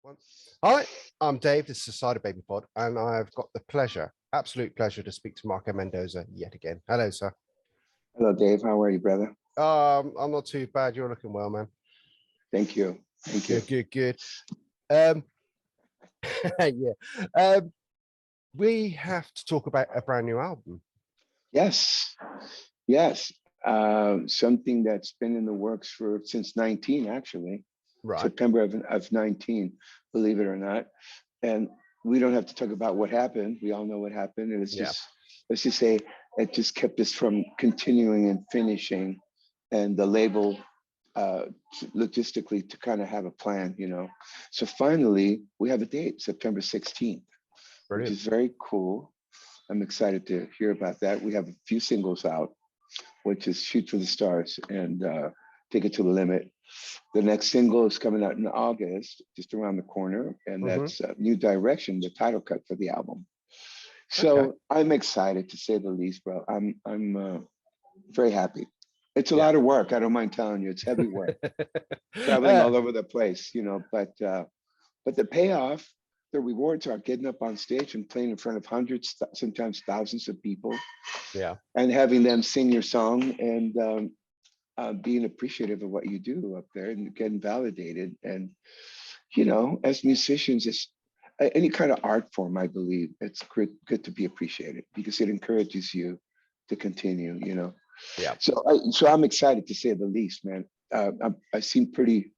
One. Hi, I'm Dave. This is Cyderbaby Pod, and I've got the pleasure, absolute pleasure, to speak to Marco Mendoza yet again. Hello, sir. Hello, Dave. How are you, brother? I'm not too bad. You're looking well, man. Thank you. Thank you. Good. Yeah. We have to talk about a brand new album. Yes. Something that's been in the works since 19, actually. Right. September of 19, believe it or not. And we don't have to talk about what happened. We all know what happened. And let's just say it just kept us from continuing and finishing, and the label logistically to kind of have a plan, So finally, we have a date, September 16th, Brilliant. which is very cool. I'm excited to hear about that. We have a few singles out, which is Shoot for the Stars and Take It to the Limit. The next single is coming out in August, just around the corner, and that's New Direction, the title cut for the album. So I'm excited, to say the least, bro. I'm very happy. It's a lot of work. I don't mind telling you, it's heavy work. Traveling all over the place, but the payoff, the rewards are getting up on stage and playing in front of hundreds, sometimes thousands of people. Yeah. And having them sing your song and being appreciative of what you do up there and getting validated. And, as musicians, it's any kind of art form, I believe, it's good to be appreciated because it encourages you to continue, Yeah. So I'm excited, to say the least, man. I seem pretty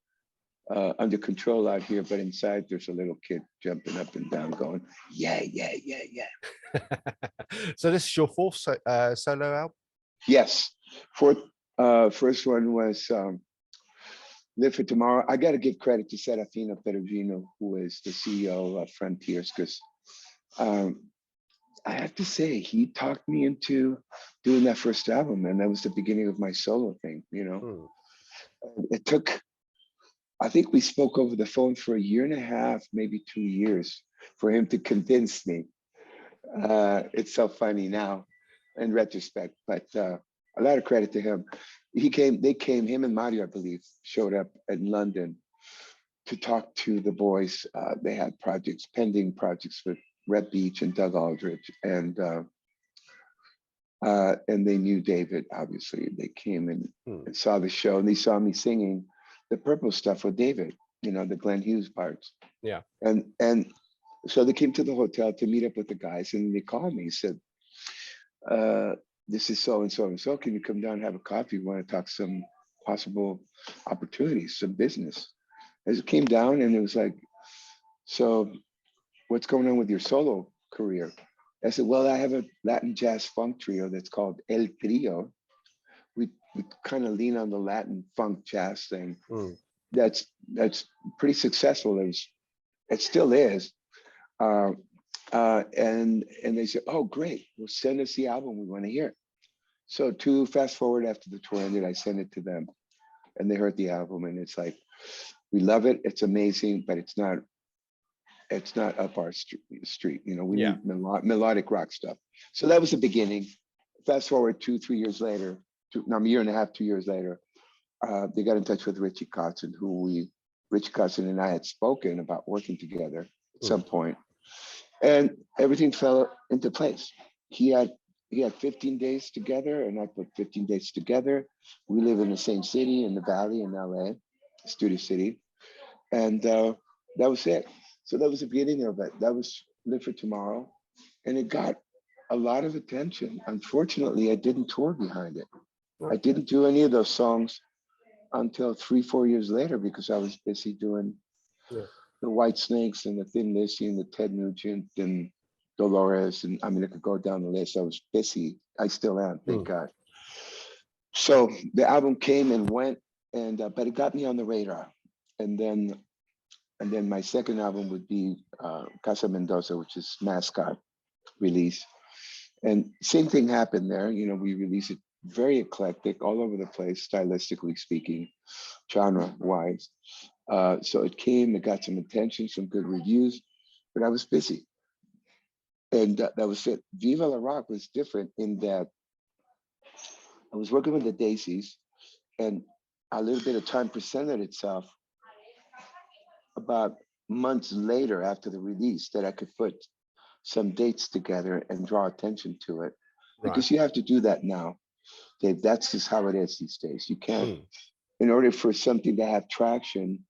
under control out here, but inside there's a little kid jumping up and down going, yeah. So this is your fourth solo album? Yes. First one was Live for Tomorrow. I got to give credit to Serafino Perugino, who is the CEO of Frontiers, because I have to say, he talked me into doing that first album, and that was the beginning of my solo thing, It took, I think we spoke over the phone for a year and a half, maybe 2 years, for him to convince me. It's so funny now in retrospect, but a lot of credit to him. Him and Mario, I believe, showed up in London to talk to the boys. They had pending projects with Rhett Beach and Doug Aldrich, and they knew David, obviously. They came and saw the show, and they saw me singing the Purple stuff with David, the Glenn Hughes parts. Yeah. And so they came to the hotel to meet up with the guys, and they called me and said, this is so and so and so. Can you come down and have a coffee? We want to talk some possible opportunities, some business. As it came down, and it was like, so what's going on with your solo career? I said, well, I have a Latin jazz funk trio that's called El Trio. We kind of lean on the Latin funk jazz thing. That's pretty successful. It still is. And they said, oh, great. Well, send us the album we want to hear. So to fast forward, after the tour ended, I sent it to them, and they heard the album, and it's like, we love it. It's amazing, but it's not up our street. We need melodic rock stuff. So that was the beginning. Fast forward 2-3 years later, a year and a half, 2 years later, they got in touch with Richie Kotzen, Richie Kotzen and I had spoken about working together at some point, and everything fell into place. He had 15 days together, and I put 15 days together. We live in the same city, in the Valley, in LA, Studio City, and that was it. So that was the beginning of it. That was Live for Tomorrow, and it got a lot of attention. Unfortunately, I didn't tour behind it. I didn't do any of those songs until 3-4 years later, because I was busy doing the White Snakes and the Thin Lizzy and the Ted Nugent and Dolores, and I mean, I could go down the list. I was busy. I still am, thank God. So the album came and went, and but it got me on the radar. And then my second album would be Casa Mendoza, which is Mascot release. And same thing happened there. We released it very eclectic, all over the place, stylistically speaking, genre-wise. So it got some attention, some good reviews, but I was busy. And that was it. Viva La Rock was different in that I was working with the Daisies, and a little bit of time presented itself about months later after the release that I could put some dates together and draw attention to it, Right. because you have to do that now, Dave. That's just how it is these days. You can't, Mm. in order for something to have traction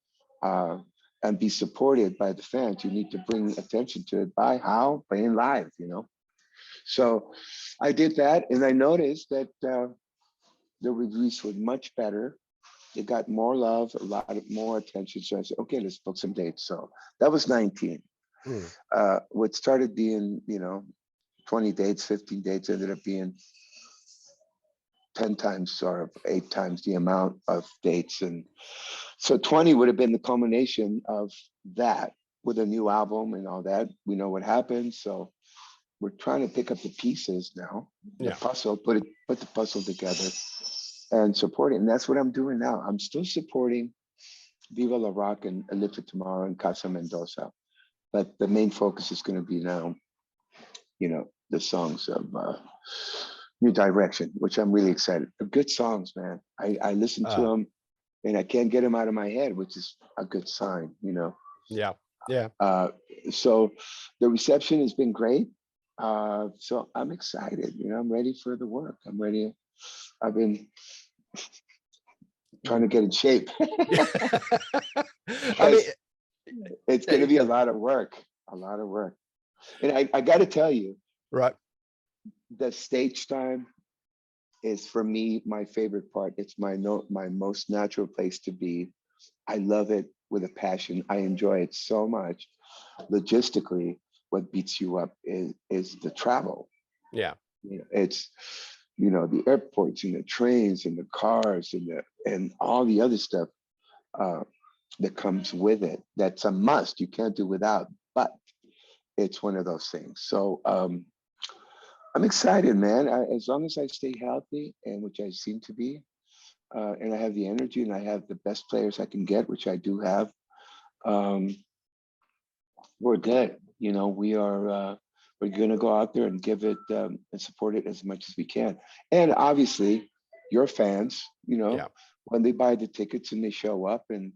and be supported by the fans, you need to bring attention to it by how? Playing live, you know? So I did that, and I noticed that the release was much better. It got more love, a lot of more attention. So I said, okay, let's book some dates. So that was 19. Mm. What started being, 20 dates, 15 dates ended up being 10 times or 8 times the amount of dates. And so 20 would have been the culmination of that with a new album and all that. We know what happened. So we're trying to pick up the pieces now, the Yeah. puzzle, put the puzzle together and support it. And that's what I'm doing now. I'm still supporting Viva La Rock and Live for Tomorrow and Casa Mendoza. But the main focus is going to be now, the songs of New Direction, which I'm really excited. They're good songs, man. I listen to them and I can't get them out of my head, which is a good sign, Yeah. Yeah. So the reception has been great. So I'm excited. I'm ready for the work. I'm ready. I've been trying to get in shape. I mean, It's going to be a lot of work, And I got to tell you, right. the stage time is for me my favorite part. It's my most natural place to be. I love it with a passion. I enjoy it so much. Logistically, what beats you up is the travel. Yeah. It's the airports and the trains and the cars and all the other stuff that comes with it. That's a must. You can't do without. But it's one of those things. So I'm excited, man. As long as I stay healthy, and which I seem to be, and I have the energy, and I have the best players I can get, which I do have. We're good. We're going to go out there and give it and support it as much as we can. And obviously, your fans, Yeah. when they buy the tickets and they show up and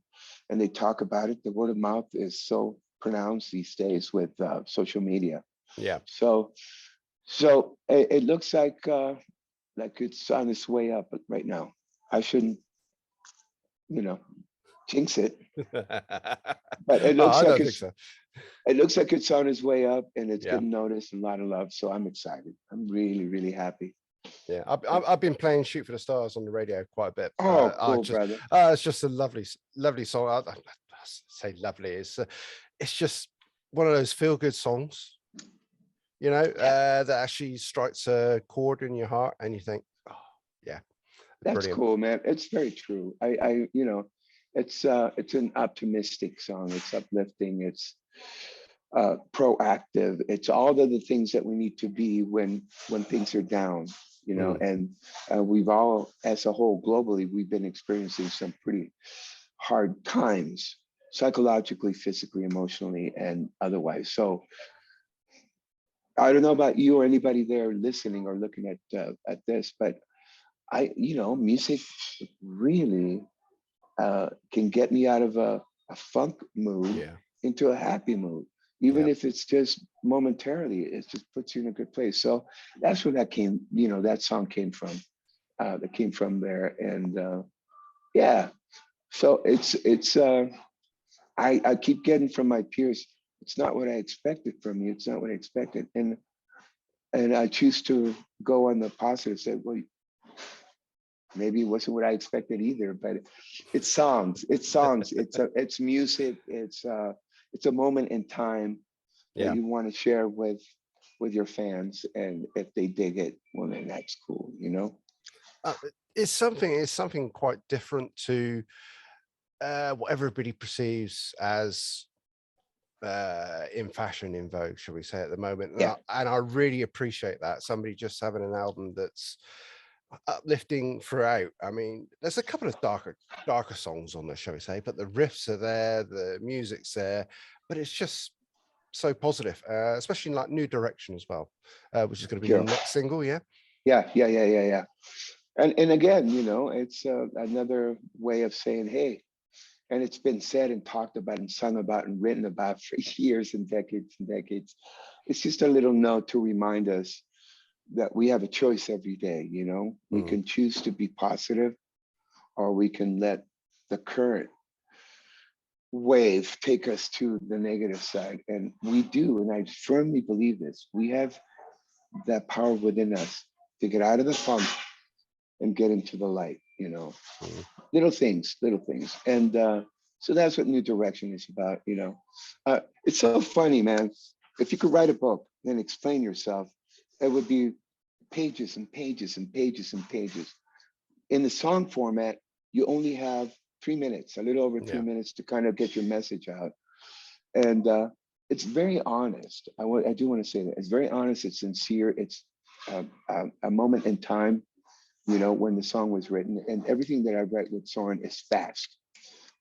they talk about it, the word of mouth is so pronounced these days with social media. Yeah. So it looks like it's on its way up right now. I shouldn't, jinx it, but it looks I like don't think so. it's on its way up and it's Yeah. getting noticed and a lot of love. So I'm excited. I'm really, really happy. Yeah, I've been playing "Shoot for the Stars" on the radio quite a bit. Oh, I cool, just, brother. it's just a lovely song. I say lovely. It's just one of those feel good songs, that actually strikes a chord in your heart, and you think, oh yeah, That's brilliant. cool, man. It's very true. It's an optimistic song. It's uplifting. It's proactive. It's all of the things that we need to be when things are down, Mm. and we've all, as a whole, globally, we've been experiencing some pretty hard times, psychologically, physically, emotionally, and otherwise. So I don't know about you or anybody there listening or looking at this, but music really can get me out of a funk mood Yeah, into a happy mood, even yeah, if it's just momentarily. It just puts you in a good place. So that's where that song came from. That came from there, and yeah. So it's I keep getting from my peers. It's not what I expected from you. It's not what I expected, and I choose to go on the positive. Say, well, maybe it wasn't what I expected either, but it's songs. It's music. It's a moment in time that yeah. you want to share with your fans, and if they dig it, well, then that's cool. Uh, it's something quite different to what everybody perceives as in fashion, in vogue, shall we say, at the moment. Yeah, And I really appreciate that, somebody just having an album that's uplifting throughout. I mean, there's a couple of darker songs on there, shall we say, but the riffs are there, the music's there, but it's just so positive, especially in like New Direction as well, which is going to be your yeah, next single. Yeah. yeah. And again, it's another way of saying, hey, and it's been said and talked about and sung about and written about for years and decades and decades. It's just a little note to remind us that we have a choice every day. You know, we Mm. can choose to be positive, or we can let the current wave take us to the negative side. And we do, and I firmly believe this. We have that power within us to get out of the funk and get into the light. You know, Mm. little things, and so that's what New Direction is about. You know, it's so funny, man. If you could write a book and explain yourself, it would be pages and pages and pages and pages. In the song format, you only have 3 minutes, a little over three Yeah. minutes to kind of get your message out. And it's very honest. I do want to say that it's very honest. It's sincere. It's a moment in time, you know, when the song was written, and everything that I write with Soren is fast.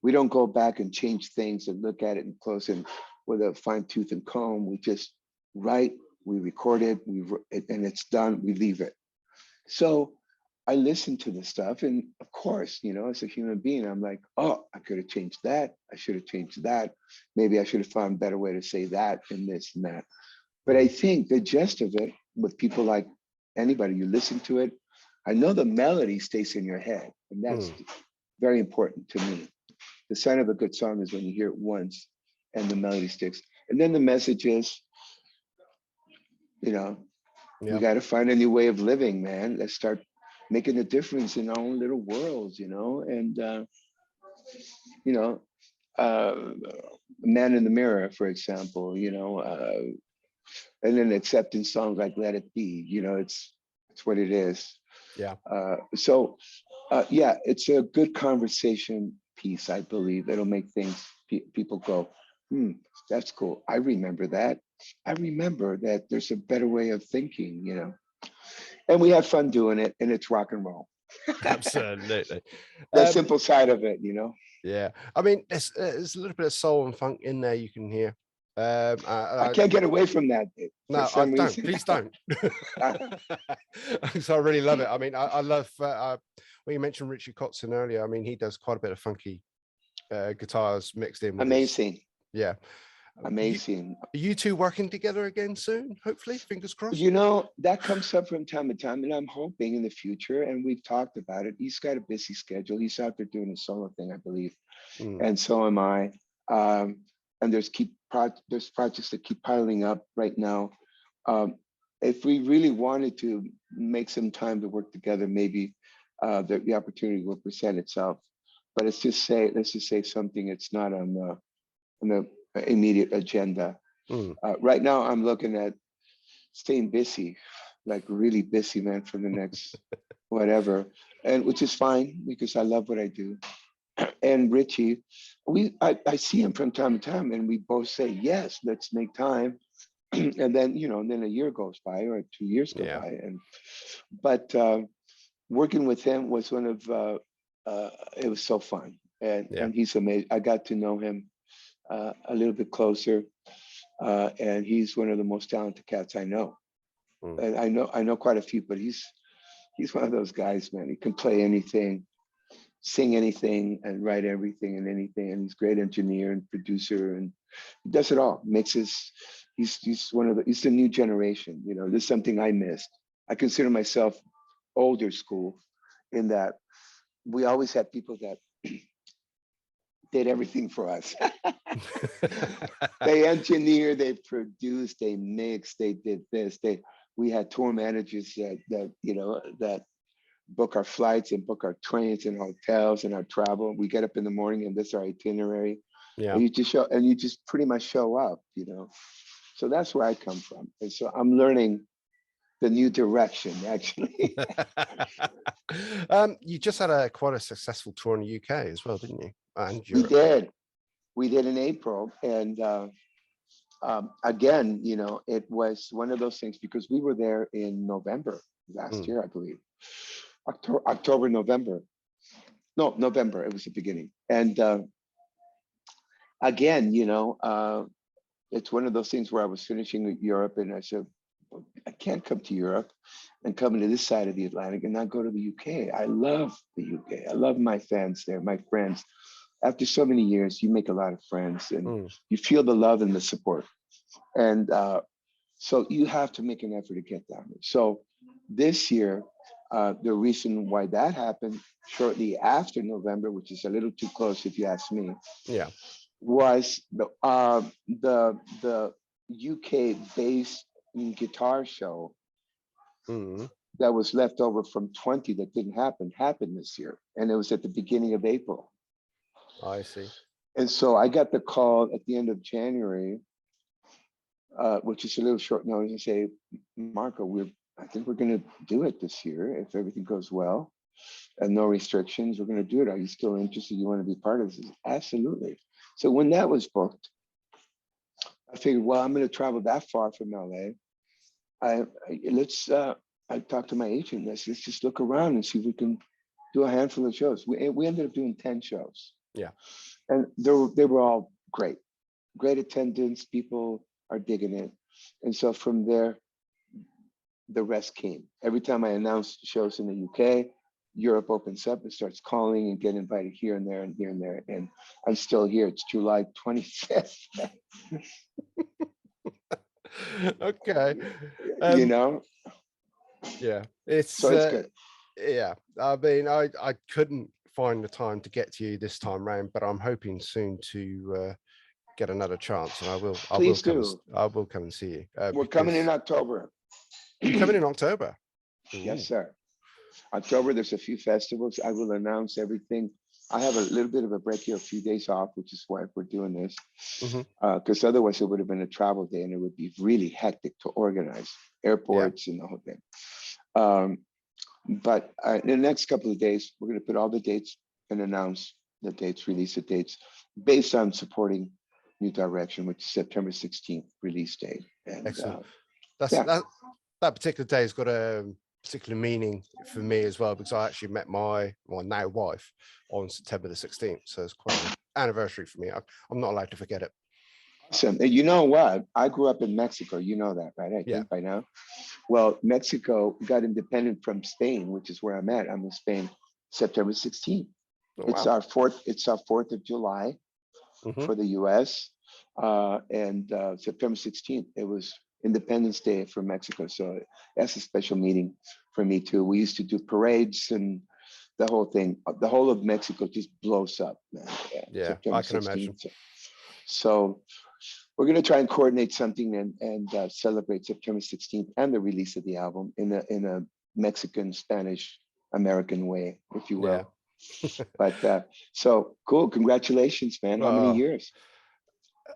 We don't go back and change things and look at it and close and with a fine tooth and comb. We just write, we record it, and it's done. We leave it. So I listen to the stuff, and of course, you know, as a human being, I'm like, oh, I could have changed that. I should have changed that. Maybe I should have found a better way to say that and this and that. But I Mm. think the gist of it, with people like anybody, you listen to it. I know the melody stays in your head, and that's Mm. very important to me. The sign of a good song is when you hear it once and the melody sticks. And then the message is, you know, we Yeah. got to find a new way of living, man. Let's start making a difference in our own little worlds, you know. And you know, Man in the Mirror, for example, you know, and then acceptance songs like Let It Be, you know, it's what it is. Yeah. Yeah, it's a good conversation piece, I believe. It'll make things, people go, hmm, that's cool. I remember that. I remember that there's a better way of thinking, you know. And we have fun doing it, and it's rock and roll. Absolutely. The Um, simple side of it, you know. yeah. I mean, there's a little bit of soul and funk in there you can hear. I I can't get away from that for No, I some don't. reason. Please don't. So I really love it. I mean, I love when you mentioned Richie Kotzen earlier. I mean, he does quite a bit of funky guitars mixed in with his. Amazing, Yeah. You, amazing. are you two working together again soon? Hopefully, fingers crossed. You know, that comes up from time to time, and I'm hoping in the future, and we've talked about it. He's got a busy schedule. He's out there doing a solo thing, I believe, Mm. and so am I. Um, and there's projects that keep piling up right now. Um, if we really wanted to make some time to work together, maybe the opportunity will present itself. But let's just say something. It's not on the immediate agenda. Mm. Right now, I'm looking at staying busy, like really busy, man, for the next whatever, and which is fine because I love what I do. And Richie, I see him from time to time, and we both say yes, let's make time. And then you know, and then a year goes by or 2 years go Yeah. by, and but working with him was one of it was so fun, Yeah. and he's amazing. I got to know him a little bit closer, and he's one of the most talented cats I know. Mm. And I know quite a few, but he's one of those guys, man. He can play anything, sing anything, and write everything and anything. And he's a great engineer and producer, and he does it all. He's the new generation. You know, this is something I missed. I consider myself older school in that we always had people that did everything for us. They engineered, they produced, they mixed, they did this. We had tour managers that you know that book our flights and book our trains and hotels and our travel. We get up in the morning and this is our itinerary. Yeah. And you just pretty much show up, you know. So that's where I come from. And so I'm learning the new direction actually. You just had quite a successful tour in the UK as well, didn't you? And we Europe. did. We did in April. And again, you know, it was one of those things because we were there in November last Mm. year, I believe. October, November. No, November. It was the beginning. And again, you know, it's one of those things where I was finishing Europe and I said, "Well, I can't come to Europe and come to this side of the Atlantic and not go to the UK. I love the UK. I love my fans there, my friends. after so many years, you make a lot of friends and Mm. you feel the love and the support. And so you have to make an effort to get down there. So this year, the reason why that happened shortly after November, which is a little too close if you ask me, Yeah. was the UK based guitar show Mm. that was left over from 20 that didn't happened this year. And it was at the beginning of April. I see. And so I got the call at the end of January, which is a little short notice, and say, Marco, I think we're going to do it this year if everything goes well and no restrictions. We're going to do it. Are you still interested? You want to be part of this? Absolutely. So when that was booked, I figured, well, I'm going to travel that far from LA. I talked to my agent. Let's just look around and see if we can do a handful of shows. We ended up doing 10 shows. Yeah. And they were all great attendance. People are digging it. And so from there, the rest came. Every time I announced shows in the UK, Europe opens up and starts calling and get invited here and there and here and there. And I'm still here. It's July 25th. Okay. You know? Yeah. It's So it's good. yeah. I mean, I couldn't find the time to get to you this time round, but I'm hoping soon to get another chance, and I will Please come. do. I will come and see you. We're coming in October. You coming in October? Yes, sir. October, there's a few festivals. I will announce everything. I have a little bit of a break here, a few days off, which is why we're doing this. Because otherwise it would have been a travel day and it would be really hectic to organize airports and the whole thing. But in the next couple of days, we're going to put all the dates and announce the dates, release the dates based on supporting New Direction, which is September 16th release date. And excellent. That particular day has got a particular meaning for me as well, because I actually met my now wife on September the 16th. So it's quite an anniversary for me. I'm not allowed to forget it. Awesome. And you know what? I grew up in Mexico. You know that, right? I think by now. Well, Mexico got independent from Spain, which is where I'm at. I'm in Spain, September 16th. Oh, it's wow. our 4th of July for the US. And September 16th, it was Independence Day for Mexico. So that's a special meeting for me too. We used to do parades and the whole thing. The whole of Mexico just blows up, man. Yeah, September I can 16th. imagine. So we're going to try and coordinate something and celebrate September 16th and the release of the album in a Mexican, Spanish, American way, if you will. Yeah. But so cool. Congratulations, man. How many years?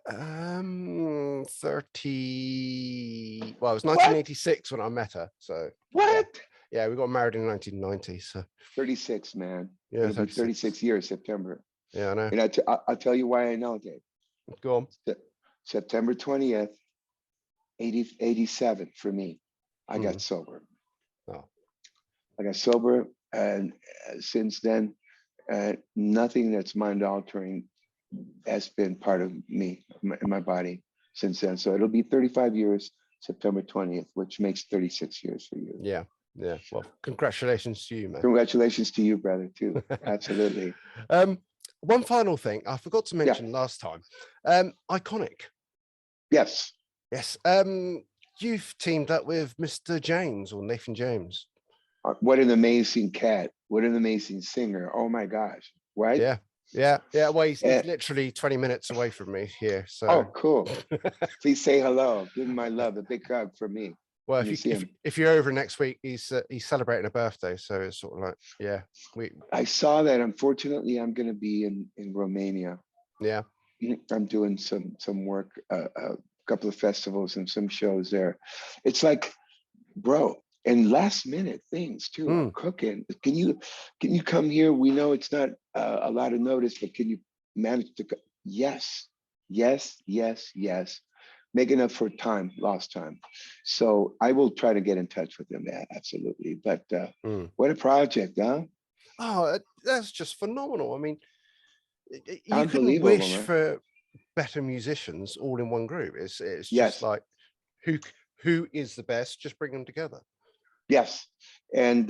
30. Well, it was 1986 when I met her. So what? Yeah, we got married in 1990. So 36, man. Yeah, it'll be 36 years September. Yeah, I know. And I'll tell you why I know, Dave. Go on. September 20th, 87 for me. I got sober. Oh. I got sober, and since then, nothing that's mind altering has been part of me, in my body since then. So it'll be 35 years, September 20th, which makes 36 years for you. Yeah. Yeah. Well, congratulations to you, man. Congratulations to you, brother, too. Absolutely. One final thing I forgot to mention last time. Iconic. Yes. Yes. You've teamed up with Mr. James, or Nathan James. What an amazing cat. What an amazing singer. Oh my gosh. Right? Yeah. Yeah. Yeah. Well, he's literally 20 minutes away from me here. So oh, cool. Please say hello. Give him my love. A big hug from me. Well, if you're over next week, he's celebrating a birthday, so it's sort of like I saw that. Unfortunately, I'm going to be in Romania. Yeah, I'm doing some work, a couple of festivals and some shows there. It's like, bro, and last minute things too. I'm cooking. Can you come here? We know it's not a lot of notice, but can you manage to? Yes. Making up for lost time. So I will try to get in touch with them. Yeah, absolutely. But what a project, huh? Oh, that's just phenomenal. I mean, you couldn't wish for better musicians all in one group. It's just like who is the best? Just bring them together. Yes. And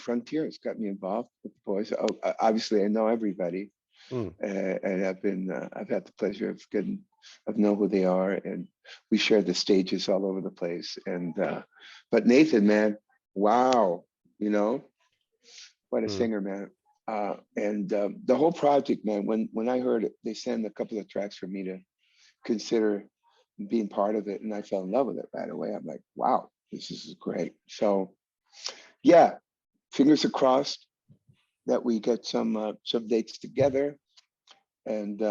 Frontier has got me involved with the boys. Oh, obviously I know everybody. Mm, And I've had the pleasure of know who they are, and we share the stages all over the place. And but Nathan, man, wow, you know, what a mm, singer, man. And the whole project, man. When I heard it, they sent a couple of tracks for me to consider being part of it, and I fell in love with it right away. I'm like, wow, this is great. So yeah, fingers are crossed that we get some dates together. And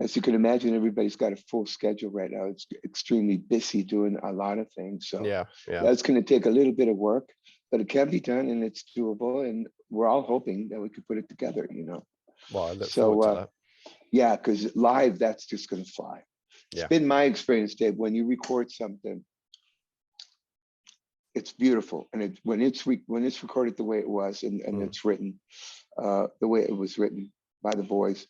as you can imagine, everybody's got a full schedule right now. It's extremely busy doing a lot of things. So yeah, yeah. that's going to take a little bit of work, but it can be done and it's doable. And we're all hoping that we could put it together, you know. Well, I look forward So to that. yeah, because live, that's just going to fly. It's Yeah, been my experience, Dave. When you record something, it's beautiful, and when it's recorded the way it was, and mm, it's written the way it was written by the boys,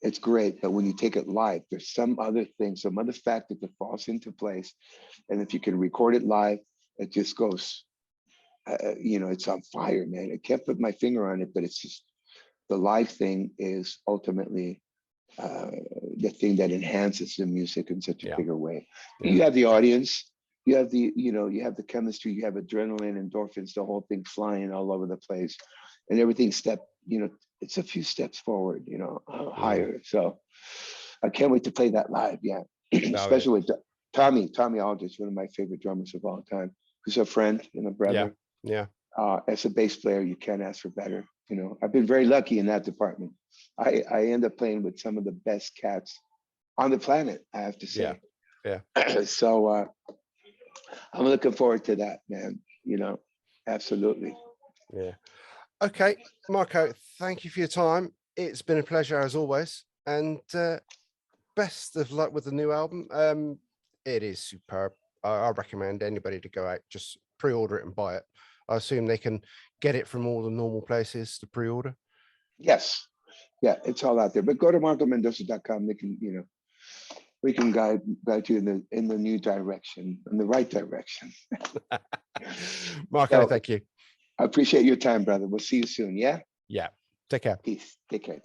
it's great. But when you take it live, there's some other thing, some other factor that falls into place. And if you can record it live, it just goes, you know, it's on fire, man. I can't put my finger on it, but it's just the live thing is ultimately uh, the thing that enhances the music in such a yeah, bigger way. yeah, You have the audience, you have the, you know, you have the chemistry, you have adrenaline, endorphins, the whole thing flying all over the place, and everything step, you know, it's a few steps forward, you know, mm. higher. So I can't wait to play that live. Yeah, No, it, especially with Tommy Aldridge, one of my favorite drummers of all time, who's a friend and a yeah, brother. yeah. As a bass player, you can't ask for better. You know, I've been very lucky in that department. I end up playing with some of the best cats on the planet, I have to Yeah, say. yeah, So I'm looking forward to that, man. You know, absolutely. yeah. Okay, Marco, thank you for your time. It's been a pleasure as always, and best of luck with the new album. It is superb. I recommend anybody to go out, just pre-order it and buy it. I assume they can get it from all the normal places to pre-order. Yes. Yeah, it's all out there. But go to marcomendoza.com. They can, you know, we can guide you in the new direction, in the right direction. Marco, So thank you. I appreciate your time, brother. We'll see you soon. Yeah. Yeah, take care. Peace. Take care.